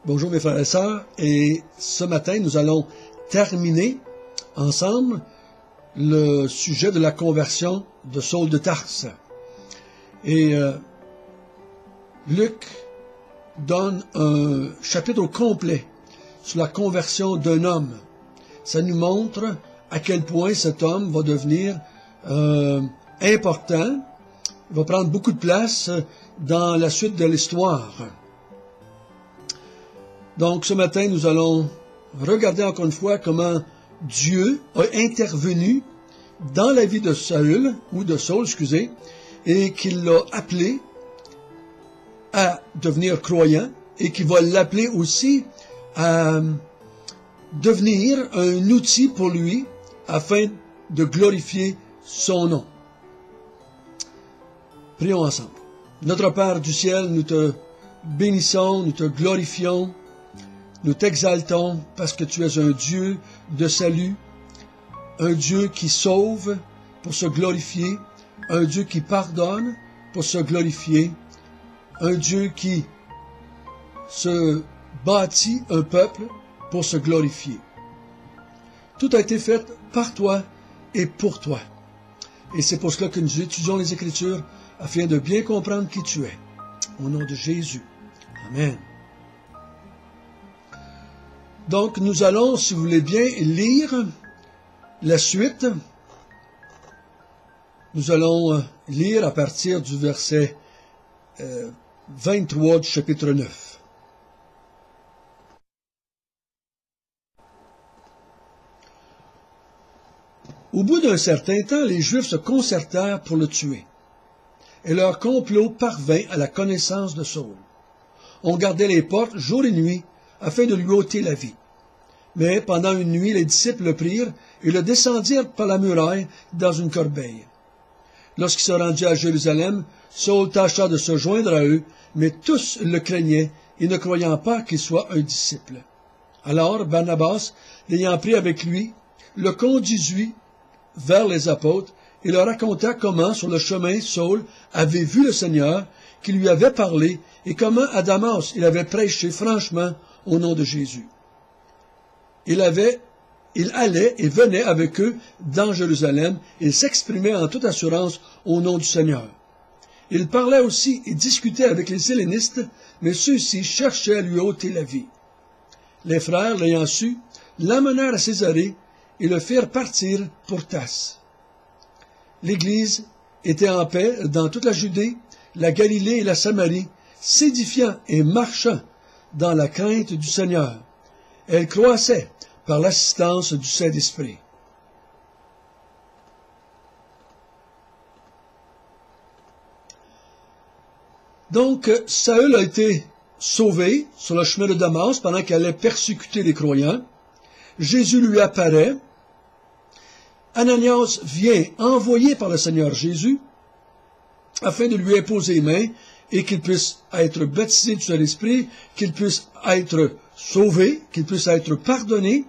Bonjour mes frères et sœurs, et ce matin nous allons terminer ensemble le sujet de la conversion de Saul de Tarse. Et Luc donne un chapitre au complet sur la conversion d'un homme. Ça nous montre à quel point cet homme va devenir important, il va prendre beaucoup de place dans la suite de l'histoire. Donc ce matin, nous allons regarder encore une fois comment Dieu a intervenu dans la vie de Saul, et qu'il l'a appelé à devenir croyant, et qu'il va l'appeler aussi à devenir un outil pour lui afin de glorifier son nom. Prions ensemble. Notre Père du ciel, nous te bénissons, nous te glorifions, nous t'exaltons parce que tu es un Dieu de salut, un Dieu qui sauve pour se glorifier, un Dieu qui pardonne pour se glorifier, un Dieu qui se bâtit un peuple pour se glorifier. Tout a été fait par toi et pour toi. Et c'est pour cela que nous étudions les Écritures afin de bien comprendre qui tu es. Au nom de Jésus. Amen. Donc, nous allons, si vous voulez bien, lire la suite. Nous allons lire à partir du verset 23 du chapitre 9. Au bout d'un certain temps, les Juifs se concertèrent pour le tuer, et leur complot parvint à la connaissance de Saul. On gardait les portes jour et nuit, afin de lui ôter la vie. Mais pendant une nuit, les disciples le prirent et le descendirent par la muraille dans une corbeille. Lorsqu'il se rendit à Jérusalem, Saul tâcha de se joindre à eux, mais tous le craignaient et ne croyant pas qu'il soit un disciple. Alors Barnabas, l'ayant pris avec lui, le conduisit vers les apôtres et leur raconta comment, sur le chemin, Saul avait vu le Seigneur, qui lui avait parlé, et comment à Damas il avait prêché franchement au nom de Jésus. Il allait et venait avec eux dans Jérusalem, et s'exprimait en toute assurance au nom du Seigneur. Il parlait aussi et discutait avec les hellénistes, mais ceux-ci cherchaient à lui ôter la vie. Les frères, l'ayant su, l'amenèrent à Césarée et le firent partir pour Tasse. L'Église était en paix dans toute la Judée, la Galilée et la Samarie, s'édifiant et marchant dans la crainte du Seigneur. Elle croissait par l'assistance du Saint-Esprit. Donc, Saül a été sauvé sur le chemin de Damas pendant qu'elle allait persécuter les croyants. Jésus lui apparaît. Ananias vient envoyé par le Seigneur Jésus afin de lui imposer les mains et qu'il puisse être baptisé du Saint-Esprit, qu'il puisse être sauvé, qu'il puisse être pardonné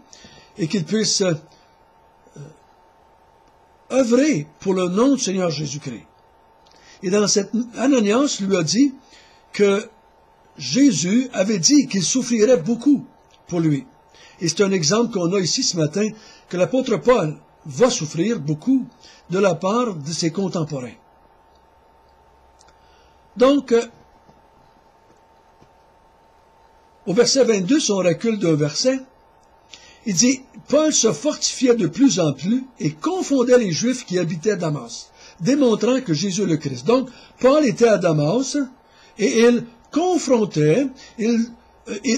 et qu'il puisse œuvrer pour le nom du Seigneur Jésus-Christ. Et dans cette, Ananias lui a dit que Jésus avait dit qu'il souffrirait beaucoup pour lui. Et c'est un exemple qu'on a ici ce matin, que l'apôtre Paul va souffrir beaucoup de la part de ses contemporains. Donc, au verset 22, si on recule d'un verset, il dit « Paul se fortifiait de plus en plus et confondait les Juifs qui habitaient à Damas, démontrant que Jésus est le Christ. » Donc, Paul était à Damas et il confrontait, il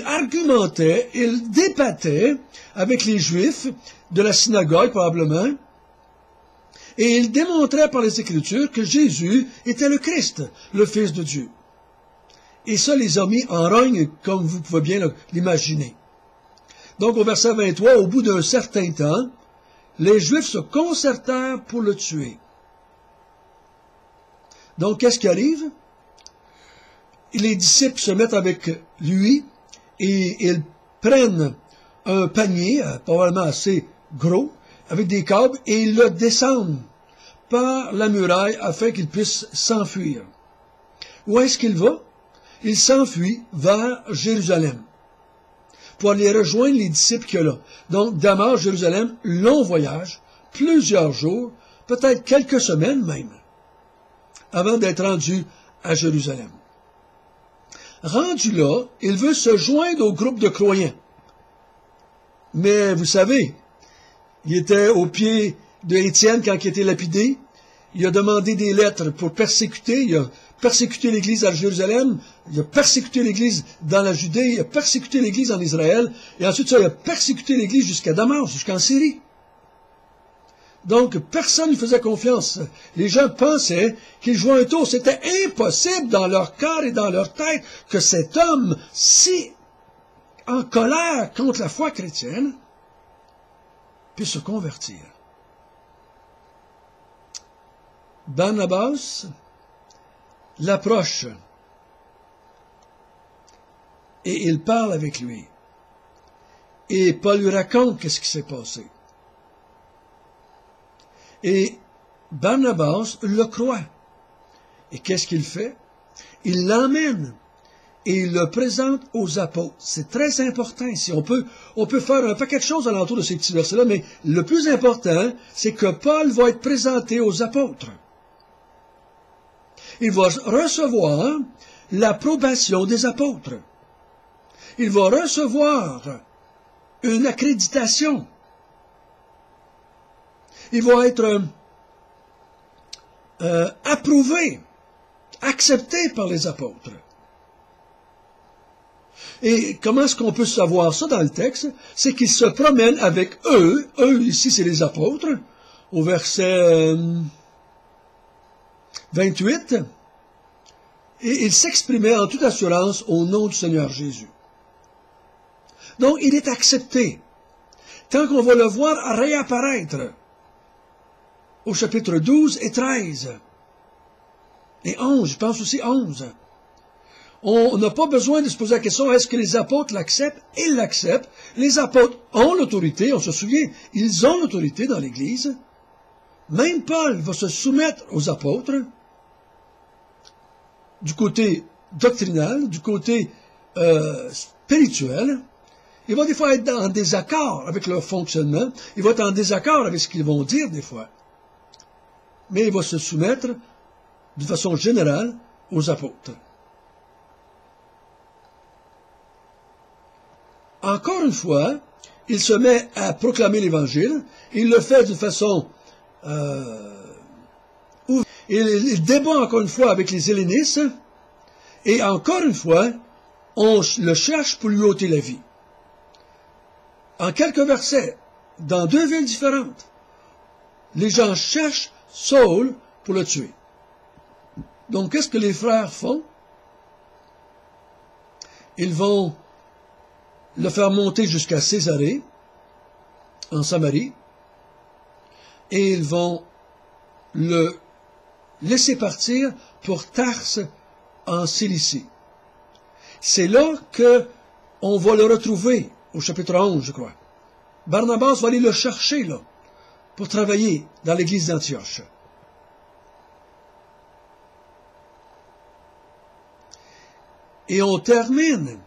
argumentait, il débattait avec les Juifs de la synagogue probablement, et il démontrait par les Écritures que Jésus était le Christ, le Fils de Dieu. Et ça les a mis en rogne, comme vous pouvez bien l'imaginer. Donc au verset 23, au bout d'un certain temps, les Juifs se concertèrent pour le tuer. Donc qu'est-ce qui arrive? Les disciples se mettent avec lui et ils prennent un panier, probablement assez gros, avec des câbles, et ils le descendent par la muraille afin qu'il puisse s'enfuir. Où est-ce qu'il va? Il s'enfuit vers Jérusalem. pour aller rejoindre les disciples qu'il y a là. Donc, Damas, Jérusalem, long voyage, plusieurs jours, peut-être quelques semaines même, avant d'être rendu à Jérusalem. Rendu là, il veut se joindre au groupe de croyants. Mais vous savez, il était au pied de Étienne quand il a été lapidé. Il a demandé des lettres pour persécuter. Il a persécuté l'Église à Jérusalem. Il a persécuté l'Église dans la Judée. Il a persécuté l'Église en Israël. Et ensuite, il a persécuté l'Église jusqu'à Damas, jusqu'en Syrie. Donc, personne ne lui faisait confiance. Les gens pensaient qu'il jouait un tour. C'était impossible dans leur cœur et dans leur tête que cet homme, si en colère contre la foi chrétienne, puisse se convertir. Barnabas l'approche et il parle avec lui. Et Paul lui raconte qu'est-ce qui s'est passé. Et Barnabas le croit. Et qu'est-ce qu'il fait? Il l'emmène et il le présente aux apôtres. C'est très important ici. On peut faire un paquet de choses alentour de ces petits versets-là, mais le plus important, c'est que Paul va être présenté aux apôtres. Il va recevoir l'approbation des apôtres. Il va recevoir une accréditation. Il va être approuvé, accepté par les apôtres. Et comment est-ce qu'on peut savoir ça dans le texte? C'est qu'il se promène avec eux. Eux, ici, c'est les apôtres. Au verset 28. Et il s'exprimait en toute assurance au nom du Seigneur Jésus. Donc, il est accepté. Tant qu'on va le voir réapparaître au chapitre 12 et 13. Et 11, je pense aussi 11. On n'a pas besoin de se poser la question, est-ce que les apôtres l'acceptent? Ils l'acceptent. Les apôtres ont l'autorité, on se souvient, ils ont l'autorité dans l'Église. Même Paul va se soumettre aux apôtres, du côté doctrinal, du côté spirituel. Il va des fois être en désaccord avec leur fonctionnement. Il va être en désaccord avec ce qu'ils vont dire des fois. Mais il va se soumettre, de façon générale, aux apôtres. Encore une fois, il se met à proclamer l'Évangile. Il le fait d'une façon il débat encore une fois avec les hellénistes. Et encore une fois, on le cherche pour lui ôter la vie. En quelques versets, dans deux villes différentes, les gens cherchent Saul pour le tuer. Donc, qu'est-ce que les frères font? Ils vont le faire monter jusqu'à Césarée, en Samarie, et ils vont le laisser partir pour Tarse, en Cilicie. C'est là qu'on va le retrouver, au chapitre 11, je crois. Barnabas va aller le chercher, là, pour travailler dans l'église d'Antioche. Et on termine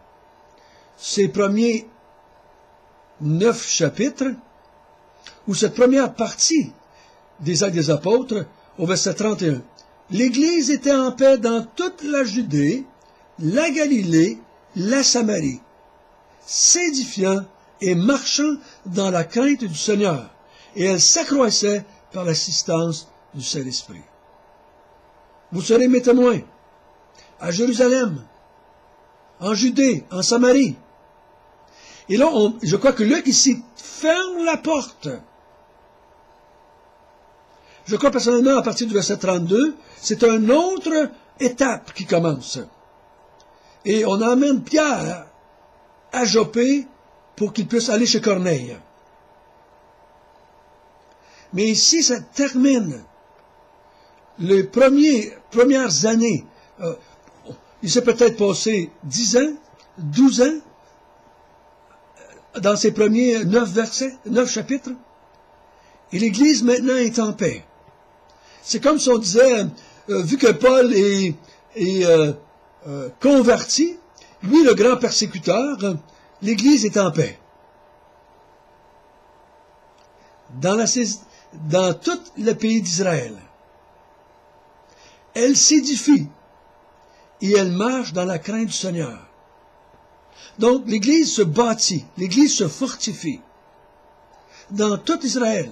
ces premiers 9 chapitres, ou cette première partie des Actes des Apôtres, au verset 31. L'Église était en paix dans toute la Judée, la Galilée, la Samarie, s'édifiant et marchant dans la crainte du Seigneur, et elle s'accroissait par l'assistance du Saint-Esprit. Vous serez mes témoins à Jérusalem, en Judée, en Samarie. Et là, je crois que Luc ici ferme la porte. Je crois personnellement, à partir du verset 32, c'est une autre étape qui commence. Et on emmène Pierre à Joppé pour qu'il puisse aller chez Corneille. Mais ici, ça termine les premières années. Il s'est peut-être passé 10 ans, 12 ans, dans ces premiers 9 chapitres. Et l'Église maintenant est en paix. C'est comme si on disait, vu que Paul est converti, lui le grand persécuteur, l'Église est en paix. Dans tout le pays d'Israël, elle s'édifie et elle marche dans la crainte du Seigneur. Donc, l'Église se bâtit, l'Église se fortifie dans tout Israël.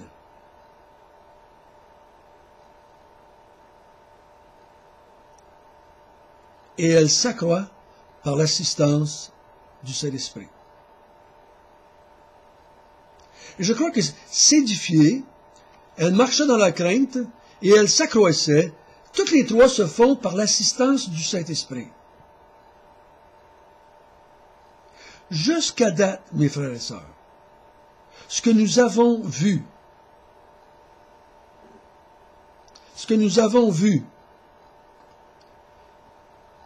Et elle s'accroît par l'assistance du Saint-Esprit. Et je crois que s'édifier, elle marchait dans la crainte et elle s'accroissait. Toutes les trois se font par l'assistance du Saint-Esprit. Jusqu'à date, mes frères et sœurs, ce que nous avons vu,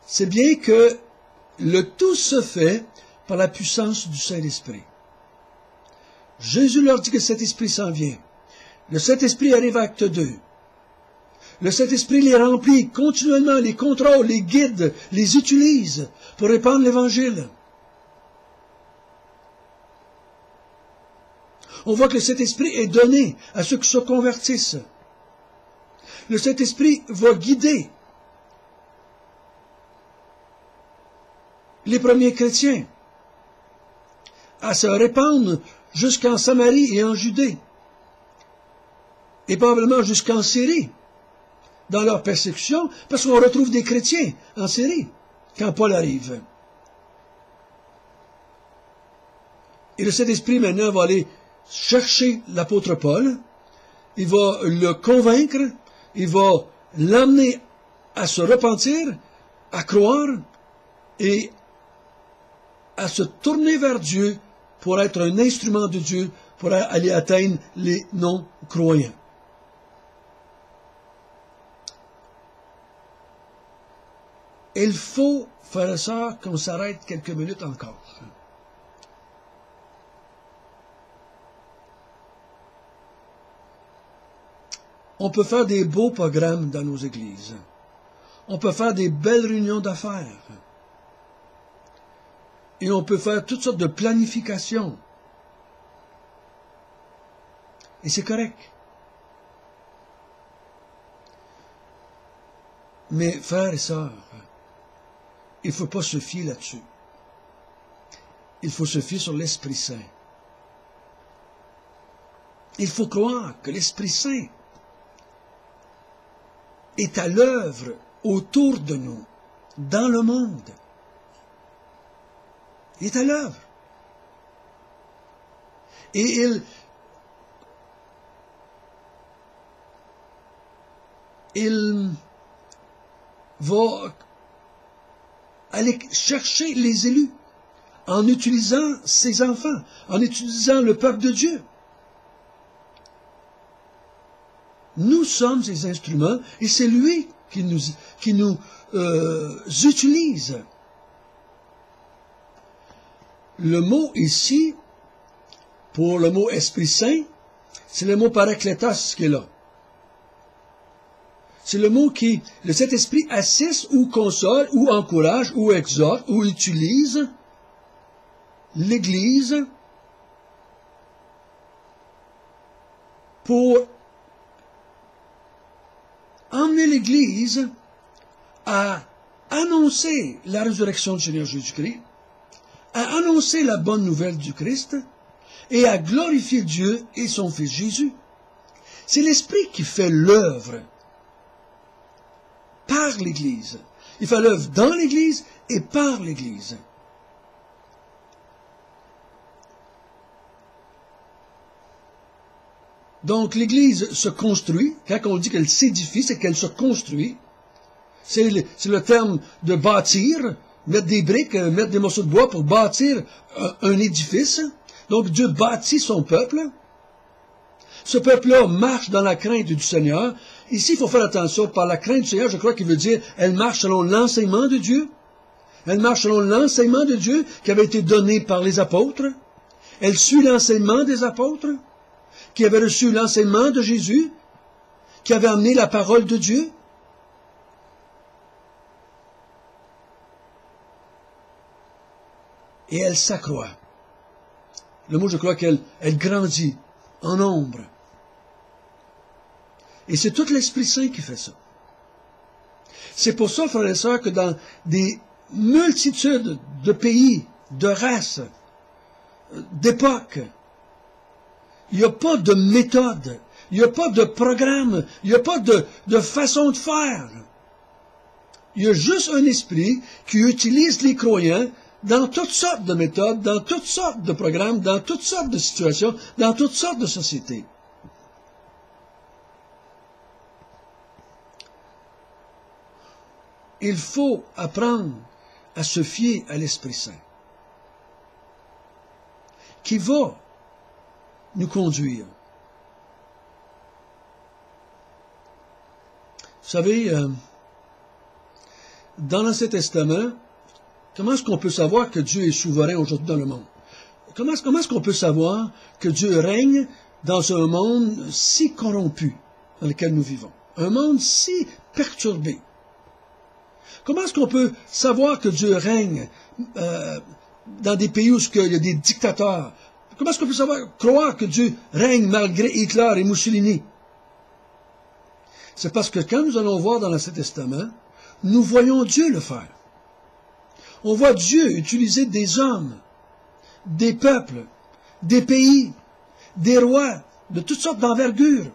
c'est bien que le tout se fait par la puissance du Saint-Esprit. Jésus leur dit que cet esprit s'en vient. Le Saint-Esprit arrive à acte 2. Le Saint-Esprit les remplit continuellement, les contrôle, les guide, les utilise pour répandre l'Évangile. On voit que le Saint-Esprit est donné à ceux qui se convertissent. Le Saint-Esprit va guider les premiers chrétiens à se répandre jusqu'en Samarie et en Judée, et probablement jusqu'en Syrie, dans leur persécution, parce qu'on retrouve des chrétiens en Syrie, quand Paul arrive. Et le Saint-Esprit, maintenant, va aller chercher l'apôtre Paul, il va le convaincre, il va l'amener à se repentir, à croire, et à se tourner vers Dieu pour être un instrument de Dieu, pour aller atteindre les non-croyants. Il faut, frères et sœurs, qu'on s'arrête quelques minutes encore. On peut faire des beaux programmes dans nos églises. On peut faire des belles réunions d'affaires. Et on peut faire toutes sortes de planifications. Et c'est correct. Mais frères et sœurs, il ne faut pas se fier là-dessus. Il faut se fier sur l'Esprit Saint. Il faut croire que l'Esprit Saint est à l'œuvre autour de nous, dans le monde. Il est à l'œuvre. Et il va aller chercher les élus en utilisant ses enfants, en utilisant le peuple de Dieu. Nous sommes ses instruments et c'est lui qui nous utilise. Le mot ici, pour le mot Esprit Saint, c'est le mot parakletos qui est là. C'est le mot qui, le Saint-Esprit assiste ou console ou encourage ou exhorte ou utilise l'Église pour emmener l'Église à annoncer la résurrection du Seigneur Jésus-Christ, à annoncer la bonne nouvelle du Christ et à glorifier Dieu et son Fils Jésus. C'est l'Esprit qui fait l'œuvre par l'Église. Il fait l'œuvre dans l'Église et par l'Église. Donc l'Église se construit. Quand on dit qu'elle s'édifie, c'est qu'elle se construit. C'est le terme de bâtir, mettre des briques, mettre des morceaux de bois pour bâtir un édifice. Donc Dieu bâtit son peuple. Ce peuple-là marche dans la crainte du Seigneur. Ici, il faut faire attention. Par la crainte du Seigneur, je crois qu'il veut dire, elle marche selon l'enseignement de Dieu. Elle marche selon l'enseignement de Dieu qui avait été donné par les apôtres. Elle suit l'enseignement des apôtres, qui avaient reçu l'enseignement de Jésus, qui avait amené la parole de Dieu. Et elle s'accroît. Le mot, je crois qu'elle grandit en nombre. Et c'est tout l'Esprit Saint qui fait ça. C'est pour ça, frères et sœurs, que dans des multitudes de pays, de races, d'époques, il n'y a pas de méthode, il n'y a pas de programme, il n'y a pas de façon de faire. Il y a juste un esprit qui utilise les croyants dans toutes sortes de méthodes, dans toutes sortes de programmes, dans toutes sortes de situations, dans toutes sortes de sociétés. Il faut apprendre à se fier à l'Esprit Saint, qui va nous conduire. Vous savez, dans l'Ancien Testament, comment est-ce qu'on peut savoir que Dieu est souverain aujourd'hui dans le monde? Comment est-ce qu'on peut savoir que Dieu règne dans un monde si corrompu dans lequel nous vivons? Un monde si perturbé. Comment est-ce qu'on peut savoir que Dieu règne dans des pays où il y a des dictateurs? Comment est-ce qu'on peut croire que Dieu règne malgré Hitler et Mussolini? C'est parce que quand nous allons voir dans l'Ancien Testament, nous voyons Dieu le faire. On voit Dieu utiliser des hommes, des peuples, des pays, des rois, de toutes sortes d'envergures.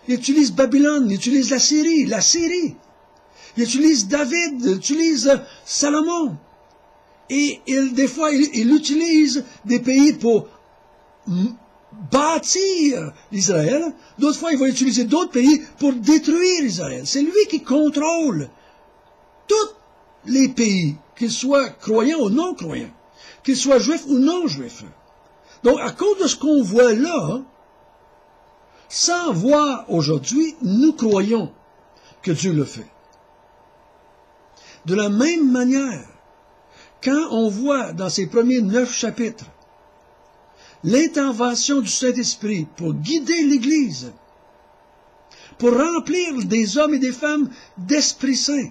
Il utilise Babylone, il utilise la Syrie. Il utilise David, il utilise Salomon. Et des fois, il utilise des pays pour bâtir Israël. D'autres fois, il va utiliser d'autres pays pour détruire Israël. C'est lui qui contrôle tous les pays, qu'ils soient croyants ou non croyants, qu'ils soient juifs ou non juifs. Donc, à cause de ce qu'on voit là, sans voir aujourd'hui, nous croyons que Dieu le fait. De la même manière, quand on voit dans ces premiers 9 chapitres l'intervention du Saint-Esprit pour guider l'Église, pour remplir des hommes et des femmes d'Esprit Saint,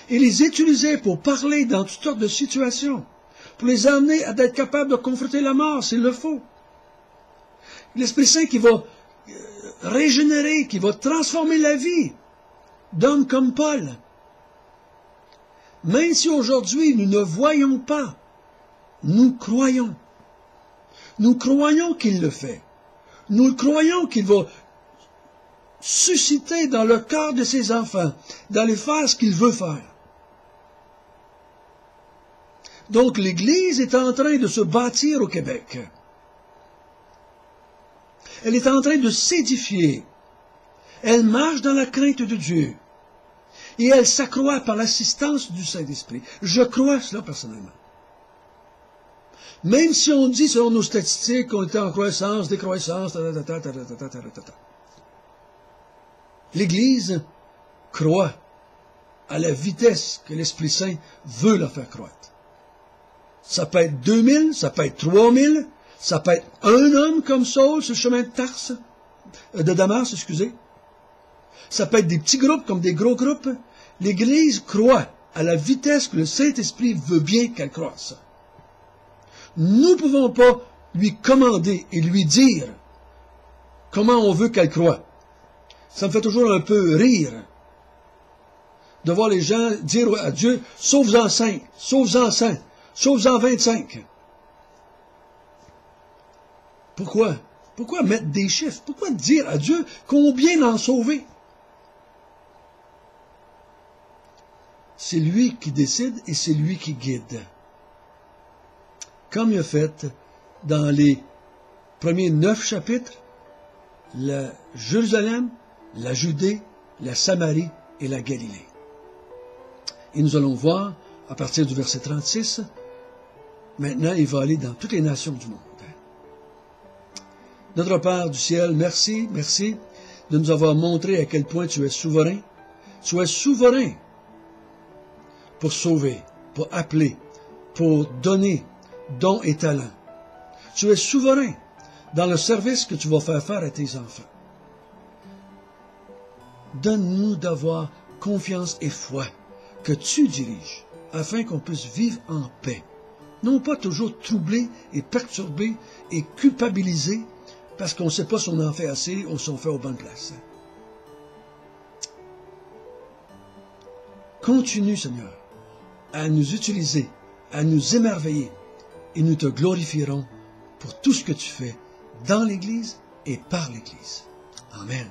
et les utiliser pour parler dans toutes sortes de situations, pour les amener à être capables de confronter la mort s'il le faut. L'Esprit Saint qui va régénérer, qui va transformer la vie d'hommes comme Paul. Même si aujourd'hui nous ne voyons pas, nous croyons. Nous croyons qu'il le fait. Nous croyons qu'il va susciter dans le cœur de ses enfants, d'aller faire ce qu'il veut faire. Donc l'Église est en train de se bâtir au Québec. Elle est en train de s'édifier. Elle marche dans la crainte de Dieu. Et elle s'accroît par l'assistance du Saint-Esprit. Je crois cela personnellement. Même si on dit, selon nos statistiques, qu'on était en croissance, décroissance, l'Église croit à la vitesse que l'Esprit Saint veut la faire croître. Ça peut être 2000, ça peut être 3000, ça peut être un homme comme Saul sur le chemin de Damas, excusez. Ça peut être des petits groupes comme des gros groupes. L'Église croit à la vitesse que le Saint-Esprit veut bien qu'elle croisse. Nous ne pouvons pas lui commander et lui dire comment on veut qu'elle croie. Ça me fait toujours un peu rire de voir les gens dire à Dieu, sauve-en 5, sauve-en 5, sauve-en 25. Pourquoi? Pourquoi mettre des chiffres? Pourquoi dire à Dieu combien en sauver? C'est lui qui décide et c'est lui qui guide. Comme il a fait dans les premiers 9 chapitres, la Jérusalem, la Judée, la Samarie et la Galilée. Et nous allons voir, à partir du verset 36, maintenant il va aller dans toutes les nations du monde. Notre Père du ciel, merci, merci de nous avoir montré à quel point tu es souverain. Tu es souverain pour sauver, pour appeler, pour donner dons et talents. Tu es souverain dans le service que tu vas faire à tes enfants. Donne-nous d'avoir confiance et foi que tu diriges, afin qu'on puisse vivre en paix, Non pas toujours troublés et perturbés et culpabilisés parce qu'on ne sait pas si on en fait assez ou si on fait aux bonnes places. Continue, Seigneur, à nous utiliser, à nous émerveiller, et nous te glorifierons pour tout ce que tu fais dans l'Église et par l'Église. Amen.